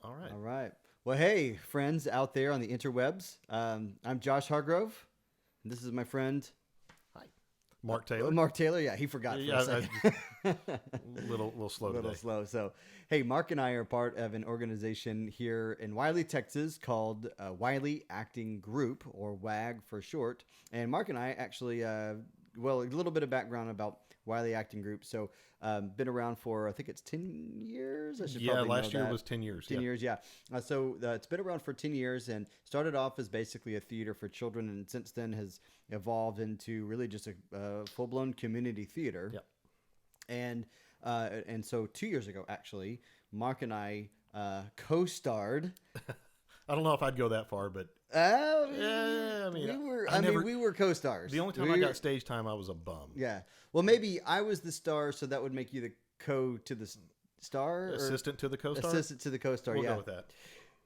All right. All right. Well, hey, friends out there on the interwebs. I'm Josh Hargrove. And this is my friend Hi. Marc Taylor. Marc Taylor. Yeah, he forgot for a second. Little slow Little today. slow. So, hey, Mark and I are part of an organization here in Wylie, Texas called Wylie Acting Group, or WAG for short. And Mark and I actually, well, a little bit of background about Wylie Acting Group. So, been around for, I think it's 10 years. I should Yeah, probably know last year that. was 10 years. 10 yeah. years, yeah. It's been around for 10 years and started off as basically a theater for children, and since then has evolved into really just a full-blown community theater. Yep. And so 2 years ago, actually, Mark and I co-starred. I don't know if I'd go that far, but Yeah, I mean, we were co-stars. the only time I got stage time, I was a bum. Yeah. Well, maybe I was the star, so that would make you the co to the star, or Assistant to the co-star? assistant to the co-star. We'll Yeah. go with that.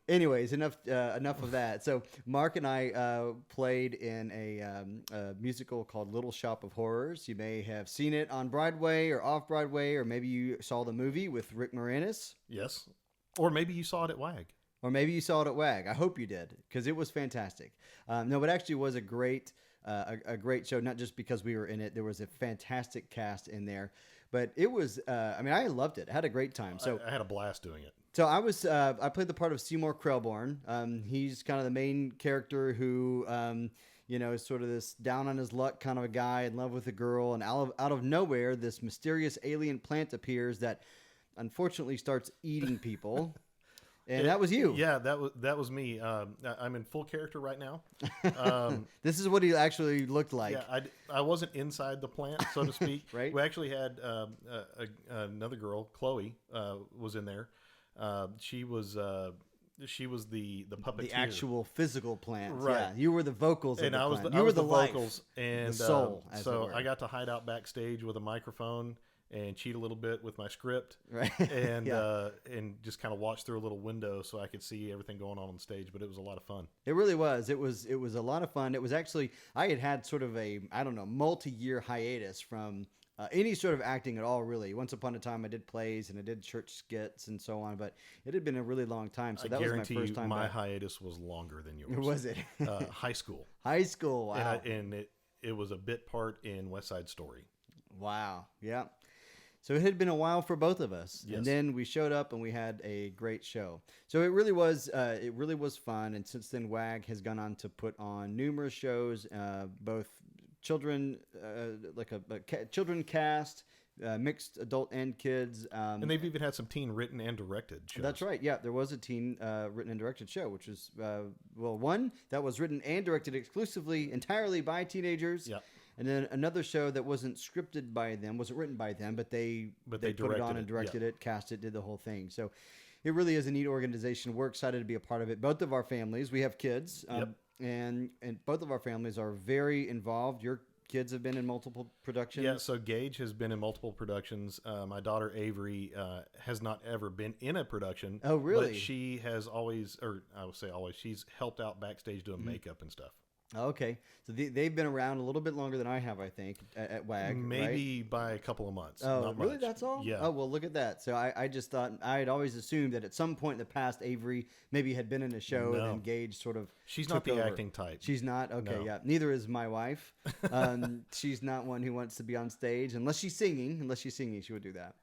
Anyways, enough of that. So Mark and I played in a musical called Little Shop of Horrors. You may have seen it on Broadway or off Broadway, or maybe you saw the movie with Rick Moranis, Yes. Or maybe you saw it at WAG. or maybe you saw it at WAG. I hope you did, because it was fantastic. No, it actually was a great show, not just because we were in it. There was a fantastic cast in there, but it was. I loved it. I had a great time. So I had a blast doing it. So I played the part of Seymour Krelborn. He's kind of the main character who, is sort of this down on his luck kind of a guy in love with a girl, and out of nowhere, this mysterious alien plant appears that unfortunately starts eating people. And that was you. Yeah, that was me. I'm in full character right now. This is what he actually looked like. Yeah, I wasn't inside the plant, so to speak. Right. We actually had another girl, Chloe, was in there. She was the puppeteer. The actual physical plant. Right. Yeah, you were the vocals of And the I was plant. the, You I were was the the life, vocals, and the soul, as it so were. I got to hide out backstage with a microphone and cheat a little bit with my script, Right. and Yeah. And just kind of watch through a little window so I could see everything going on stage. But it was a lot of fun. It really was. It was a lot of fun. It was actually, I had sort of a, I don't know, multi-year hiatus from any sort of acting at all, really. Once upon a time, I did plays and I did church skits and so on, but it had been a really long time. So I that was my guarantee first time my back. hiatus was longer than yours. Was it? High school. High school. Wow. And it was a bit part in West Side Story. Wow. Yeah. So it had been a while for both of us, Yes. and then we showed up and we had a great show. So it really was fun. And since then, WAG has gone on to put on numerous shows, both children, like a children cast, mixed adult and kids. And they've even had some teen written and directed shows. That's right. Yeah, there was a teen written and directed show, which was one that was written and directed exclusively, entirely by teenagers. Yeah. And then another show that wasn't scripted by them, wasn't written by them, but they put it directed on and it, directed yeah. it, cast it, did the whole thing. So it really is a neat organization. We're excited to be a part of it. Both of our families, we have kids, Yep. and both of our families are very involved. Your kids have been in multiple productions. Yeah, so Gage has been in multiple productions. My daughter Avery has not ever been in a production. Oh, really? But she has always, or I would say always, she's helped out backstage doing makeup and stuff. Okay, so they've been around a little bit longer than I have, I think, at WAG. Maybe by a couple of months. Oh, not really? much. That's all? Yeah. Oh, well, look at that. So I just thought, I had always assumed that at some point in the past, Avery maybe had been in a show and No. then Gage sort of She's not took the over. acting type. She's not? Okay, No. yeah. Neither is my wife. She's not one who wants to be on stage. Unless she's singing, she would do that.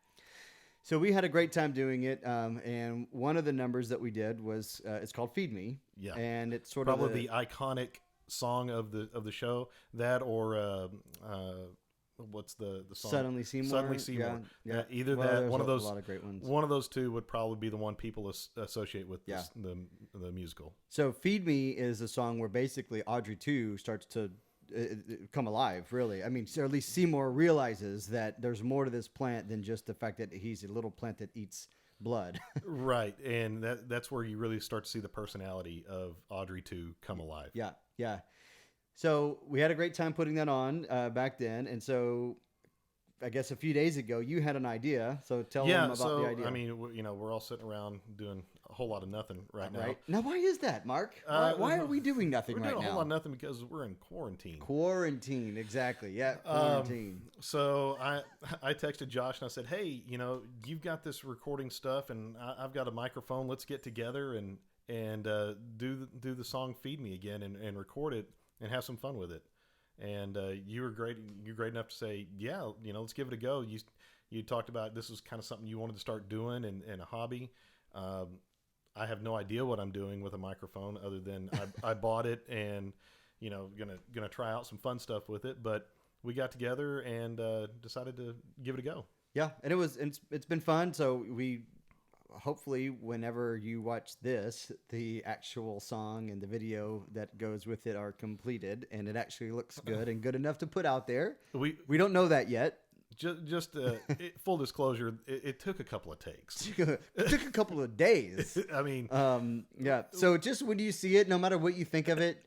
So we had a great time doing it. And one of the numbers that we did was, it's called Feed Me. Yeah. And it's sort Probably of the iconic song of the show. That or what's the song? Suddenly Seymour. Suddenly Seymour. Yeah. Either Well, that, there's one of those. a lot of great ones. One of those two would probably be the one people associate with Yeah. the musical. So Feed Me is a song where basically Audrey 2 starts to come alive, really. I mean, or at least Seymour realizes that there's more to this plant than just the fact that he's a little plant that eats blood. Right, and that's where you really start to see the personality of Audrey to come alive. Yeah, yeah. So we had a great time putting that on back then. And so I guess a few days ago you had an idea. So tell them about the idea. I mean, we're all sitting around doing a whole lot of nothing right now. Right now, why is that, Mark? Why are we doing nothing right now? We're doing a whole lot of nothing because we're in quarantine. Quarantine, exactly. Yeah, quarantine. So I texted Josh and I said, hey, you've got this recording stuff and I've got a microphone. Let's get together and do the song "Feed Me" again and record it and have some fun with it. And you were great. You're great enough to say, yeah, let's give it a go. You talked about this was kind of something you wanted to start doing and a hobby. I have no idea what I'm doing with a microphone other than I bought it and gonna try out some fun stuff with it. But we got together and decided to give it a go. Yeah, and it's been fun. So we hopefully whenever you watch this, the actual song and the video that goes with it are completed, and it actually looks good and good enough to put out there. We don't know that yet. Just full disclosure, it took a couple of takes. It took a couple of days. I mean, yeah. So just when you see it, no matter what you think of it,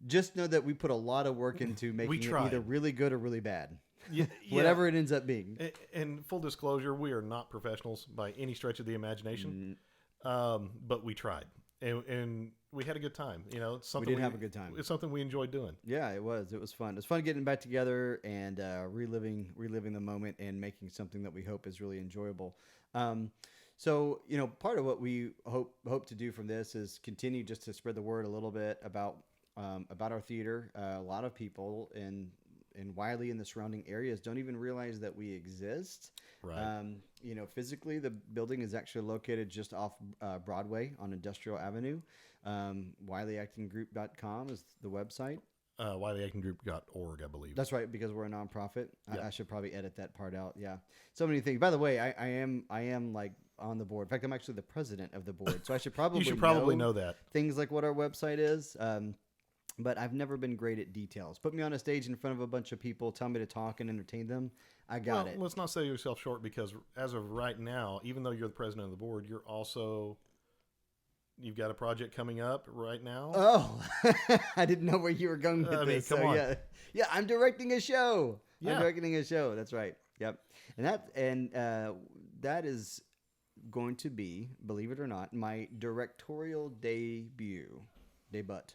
just know that we put a lot of work into making it either really good or really bad. Yeah, whatever it ends up being. And full disclosure, we are not professionals by any stretch of the imagination, but we tried. And we had a good time. It's something we did have a good time. It's something we enjoyed doing. Yeah, it was. It was fun. It was fun getting back together and reliving the moment and making something that we hope is really enjoyable. So part of what we hope to do from this is continue just to spread the word a little bit about our theater. A lot of people in Wylie and the surrounding areas don't even realize that we exist. Right. Physically, the building is actually located just off Broadway on Industrial Avenue. WylieActingGroup.com is the website. WylieActingGroup.org, I believe. That's right, because we're a nonprofit. Yep. I should probably edit that part out. Yeah. So many things. By the way, I am like on the board. In fact, I'm actually the president of the board. So I should probably you should probably know that. Things like what our website is. But I've never been great at details. Put me on a stage in front of a bunch of people, tell me to talk and entertain them. I got it. Let's not sell yourself short, because as of right now, even though you're the president of the board, you've got a project coming up right now. Oh, I didn't know where you were going with this. Come on. Yeah, I'm directing a show. Yeah. I'm directing a show. That's right. Yep. And that is going to be, believe it or not, my directorial debut.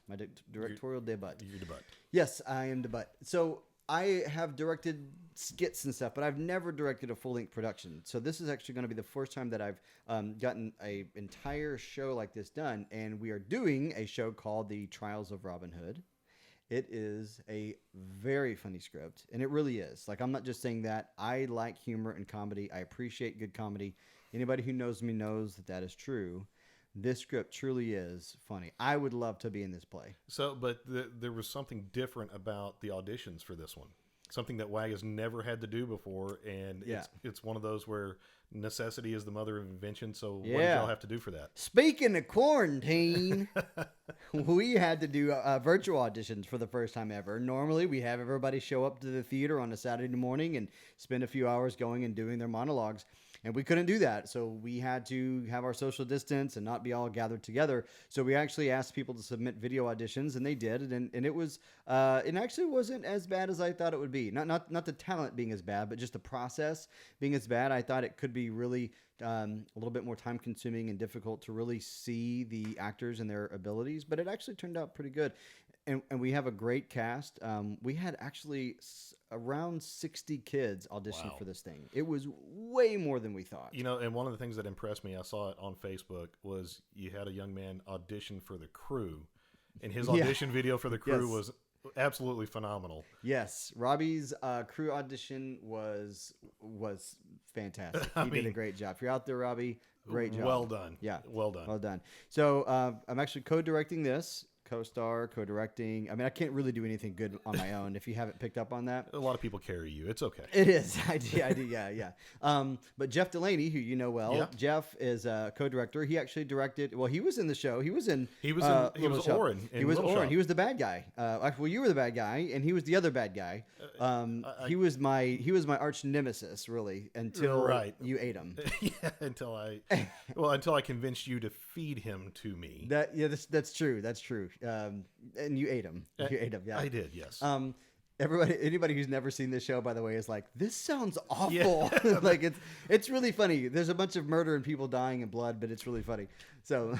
My directorial debut. Your debut. Yes, I am debut. So I have directed skits and stuff, but I've never directed a full-length production. So this is actually going to be the first time that I've gotten an entire show like this done. And we are doing a show called The Trials of Robin Hood. It is a very funny script, and it really is. Like, I'm not just saying that. I like humor and comedy. I appreciate good comedy. Anybody who knows me knows that that is true. This script truly is funny. I would love to be in this play. So, but there was something different about the auditions for this one. Something that WAG has never had to do before, and it's one of those where necessity is the mother of invention. So what did y'all have to do for that? Speaking of quarantine, we had to do virtual auditions for the first time ever. Normally, we have everybody show up to the theater on a Saturday morning and spend a few hours going and doing their monologues. And we couldn't do that. So we had to have our social distance and not be all gathered together. So we actually asked people to submit video auditions, and they did. And it was, it actually wasn't as bad as I thought it would be. Not the talent being as bad, but just the process being as bad. I thought it could be really a little bit more time consuming and difficult to really see the actors and their abilities. But it actually turned out pretty good. And we have a great cast. We had actually around 60 kids audition for this thing. It was way more than we thought. And one of the things that impressed me, I saw it on Facebook, was you had a young man audition for the crew, and his audition video for the crew was absolutely phenomenal. Yes, Robbie's crew audition was fantastic. He did a great job. If you're out there, Robbie, great job. Well done. Yeah, well done. Well done. So I'm actually co-directing this. Co-star, co-directing. I mean, I can't really do anything good on my own if you haven't picked up on that. A lot of people carry you. It's okay. It is. I do. Yeah. But Jeff Delaney, who you know well, Jeff is a co-director. He actually directed. Well, he was in the show. He was Oren. He was Oren. He was Oren. He was the bad guy. Actually, you were the bad guy, and he was the other bad guy. He was my arch nemesis, really, until you ate him. Until I convinced you to feed him to me. That's true. That's true. And you ate him. Yeah, I did. Yes. Anybody who's never seen this show, by the way, is like, this sounds awful. Yeah. Like it's really funny. There's a bunch of murder and people dying and blood, but it's really funny. So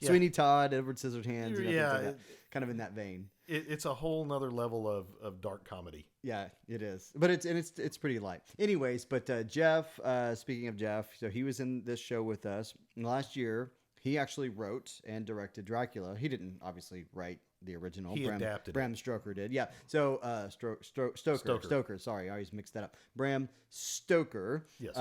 Sweeney Todd, Edward Scissorhands, things like that. Kind of in that vein. It's a whole nother level of dark comedy. Yeah, it is. But it's pretty light. Anyways, but Jeff, speaking of Jeff, so he was in this show with us last year. He actually wrote and directed Dracula. He didn't obviously write the original. He adapted Bram Stoker did. Yeah. So Stoker. Sorry, I always mix that up. Bram Stoker. Yes.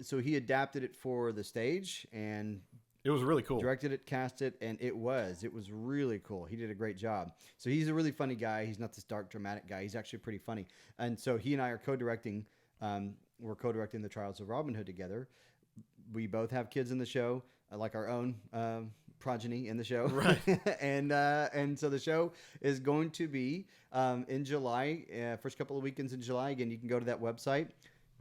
So he adapted it for the stage and it was really cool. Directed it, cast it, and it was really cool. He did a great job. So he's a really funny guy. He's not this dark, dramatic guy. He's actually pretty funny. And so he and I are co-directing. We're co-directing the Trials of Robin Hood together. We both have kids in the show, like our own progeny in the show. Right. and so the show is going to be in July, first couple of weekends in July. Again, you can go to that website,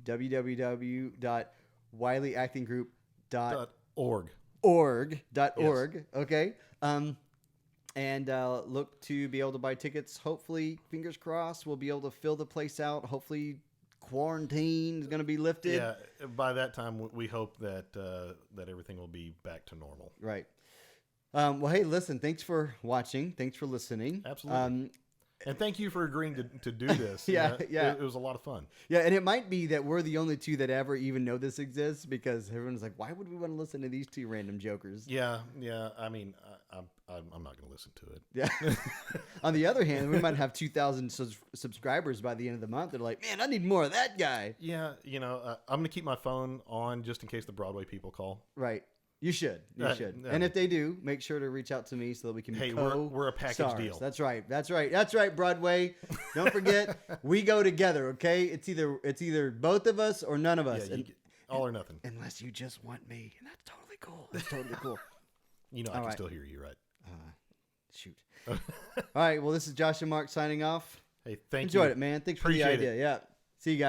www.WylieActingGroup.org. Yes. Okay. And look to be able to buy tickets. Hopefully, fingers crossed, we'll be able to fill the place out. Hopefully, quarantine is going to be lifted. Yeah, by that time, we hope that that everything will be back to normal. Right. Well, hey, listen, thanks for watching. Thanks for listening. Absolutely. And thank you for agreeing to do this. Yeah. It was a lot of fun. Yeah, and it might be that we're the only two that ever even know this exists because everyone's like, why would we want to listen to these two random jokers? Yeah. I mean, I'm not going to listen to it. Yeah. On the other hand, we might have 2,000 subscribers by the end of the month. They're like, man, I need more of that guy. Yeah, I'm going to keep my phone on just in case the Broadway people call. Right. You should. And if they do, make sure to reach out to me so that we can be we're a package deal. That's right, Broadway. Don't forget, we go together, okay? It's either both of us or none of us. Yeah, all or nothing. Unless you just want me. And that's totally cool. That's totally cool. I can still hear you, right? Shoot. All right, well, this is Josh and Mark signing off. Hey, thank you. Enjoyed it, man. Thanks for the idea. Yeah. See you guys.